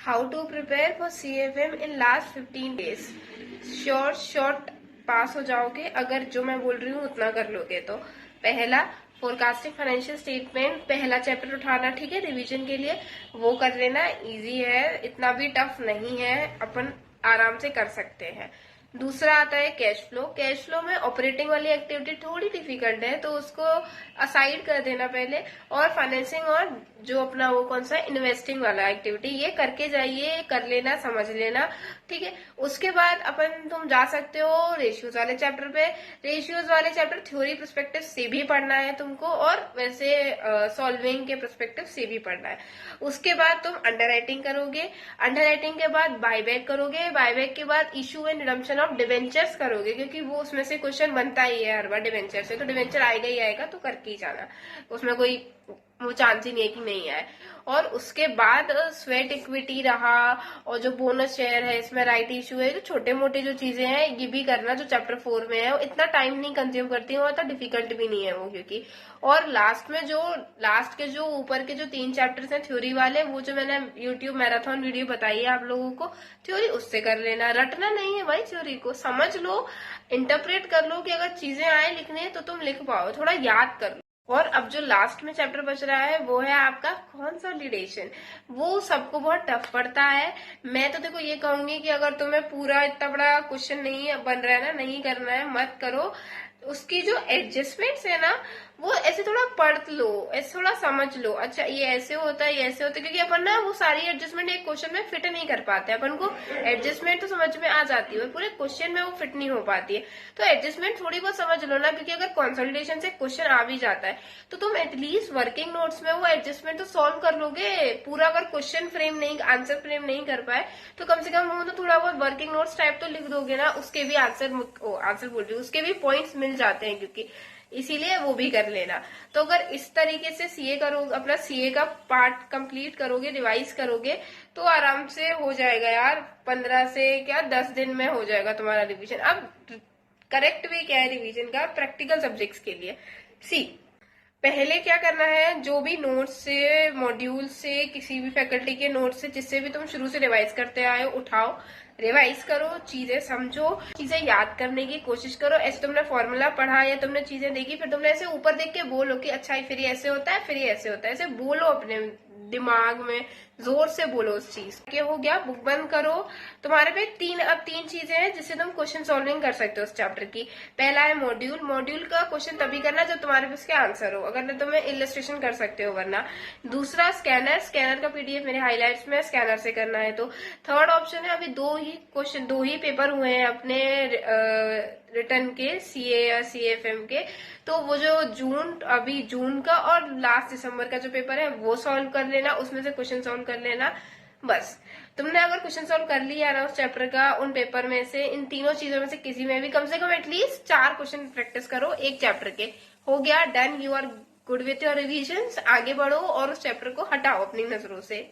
How to prepare for CFM in last 15 days. Short pass हो जाओगे अगर जो मैं बोल रही हूँ उतना कर लोगे तो। पहला, फोरकास्टिंग फाइनेंशियल स्टेटमेंट, पहला चैप्टर उठाना, ठीक है, रिवीजन के लिए वो कर लेना। इजी है, इतना भी टफ नहीं है, अपन आराम से कर सकते हैं। दूसरा आता है कैश फ्लो। कैश फ्लो में ऑपरेटिंग वाली एक्टिविटी थोड़ी डिफिकल्ट है तो उसको असाइड कर देना पहले, और फाइनेंसिंग और जो अपना वो कौन सा इन्वेस्टिंग वाला एक्टिविटी, ये करके जाइए, कर लेना, समझ लेना, ठीक है। उसके बाद अपन तुम जा सकते हो रेशियोज वाले चैप्टर पे। रेशियोज वाले चैप्टर थ्योरी पर्सपेक्टिव से भी पढ़ना है तुमको, और वैसे सॉल्विंग के पर्सपेक्टिव से भी पढ़ना है। उसके बाद तुम अंडर राइटिंग करोगे, अंडर राइटिंग के बाद बायबैक करोगे, बायबैक के बाद issue and redemption of debentures करोगे, क्योंकि वो उसमें से क्वेश्चन बनता ही है हर बार डिवेंचर से, तो डिवेंचर आएगा ही आएगा, तो करके ही जाना, उसमें कोई वो चांस ही नहीं है कि नहीं आए। और उसके बाद स्वेट इक्विटी रहा, और जो बोनस शेयर है, इसमें राइट इशू है, जो छोटे मोटे जो चीजें हैं ये भी करना, जो चैप्टर 4 में है। वो इतना टाइम नहीं कंज्यूम करती है और इतना डिफिकल्ट भी नहीं है वो, क्योंकि और लास्ट में जो लास्ट के जो ऊपर के जो 3 चैप्टर्स हैं थ्योरी वाले, वो जो मैंने यूट्यूब मैराथन वीडियो बताई है आप लोगों को, थ्योरी उससे कर लेना। रटना नहीं है भाई, थ्योरी को समझ लो, इंटरप्रेट कर लो, कि अगर चीजें आए लिखने तो तुम लिख पाओ, थोड़ा याद कर लो। और अब जो लास्ट में चैप्टर बच रहा है वो है आपका कंसोलिडेशन। वो सबको बहुत टफ पड़ता है। मैं तो देखो ये कहूंगी कि अगर तुम्हें पूरा इतना बड़ा क्वेश्चन नहीं बन रहा है ना, नहीं करना है, मत करो। उसकी जो एडजस्टमेंट्स है ना, वो ऐसे थोड़ा पढ़ लो, ऐसे थोड़ा समझ लो, अच्छा ये ऐसे होता है, ये ऐसे होता है, क्योंकि अपन ना वो सारी एडजस्टमेंट एक क्वेश्चन में फिट नहीं कर पाते। अपन को एडजस्टमेंट तो समझ में आ जाती है, पूरे क्वेश्चन में वो फिट नहीं हो पाती है। तो एडजस्टमेंट थोड़ी बहुत समझ लो ना, क्योंकि अगर कंसोलिडेशन से क्वेश्चन आ भी जाता है तो तुम एटलीस्ट वर्किंग नोट्स में वो एडजस्टमेंट तो सॉल्व कर लोगे। पूरा अगर क्वेश्चन फ्रेम नहीं, आंसर फ्रेम नहीं कर पाए तो कम से कम वो तो थोड़ा बहुत वर्किंग नोट्स टाइप तो लिख दोगे ना, उसके भी आंसर बोल रही हूँ, उसके भी पॉइंट्स मिल जाते हैं, क्योंकि इसीलिए वो भी कर लेना। तो अगर इस तरीके से सीए करोगे, अपना सीए का पार्ट कंप्लीट करोगे, रिवाइज करोगे, तो आराम से हो जाएगा यार। 15 से क्या 10 दिन में हो जाएगा तुम्हारा रिवीजन। अब करेक्ट वे क्या है रिवीजन का प्रैक्टिकल सब्जेक्ट्स के लिए। सी, पहले क्या करना है, जो भी नोट्स से, मॉड्यूल से, किसी भी फैकल्टी के नोट्स से, जिससे भी तुम शुरू से रिवाइज करते आए हो, उठाओ, रिवाइज करो, चीजें समझो, चीजें याद करने की कोशिश करो। ऐसे तुमने फॉर्मूला पढ़ा या तुमने चीजें देखी, फिर तुमने ऐसे ऊपर देख के बोलो कि अच्छा फिर ये ऐसे होता है, फिर ये ऐसे होता है, ऐसे बोलो अपने दिमाग में, जोर से बोलो उस चीज के। हो गया, बुक बंद करो। तुम्हारे पे अब तीन चीजें हैं जिससे तुम क्वेश्चन सॉल्विंग कर सकते हो उस चैप्टर की। पहला है मॉड्यूल। मॉड्यूल का क्वेश्चन तभी करना जब तुम्हारे पास उसके आंसर हो, अगर तो तुम्हें इलस्ट्रेशन कर सकते हो, वरना। दूसरा स्कैनर। स्कैनर का पीडीएफ मेरे हाईलाइट्स में, स्कैनर से करना है तो। थर्ड ऑप्शन है, अभी दो ही पेपर हुए हैं अपने रिटर्न के, सीए या सीएफएम के, तो वो जो अभी जून का और लास्ट दिसंबर का जो पेपर है वो सॉल्व कर लेना, उसमें से क्वेश्चन सॉल्व कर लेना। बस, तुमने अगर क्वेश्चन सॉल्व कर लिया ना उस चैप्टर का, उन पेपर में से, इन तीनों चीजों में से किसी में भी कम से कम एटलीस्ट 4 क्वेश्चन प्रैक्टिस करो एक चैप्टर के, हो गया, done, you are good with your revision. आगे बढ़ो और उस चैप्टर को हटाओ अपनी नजरों से।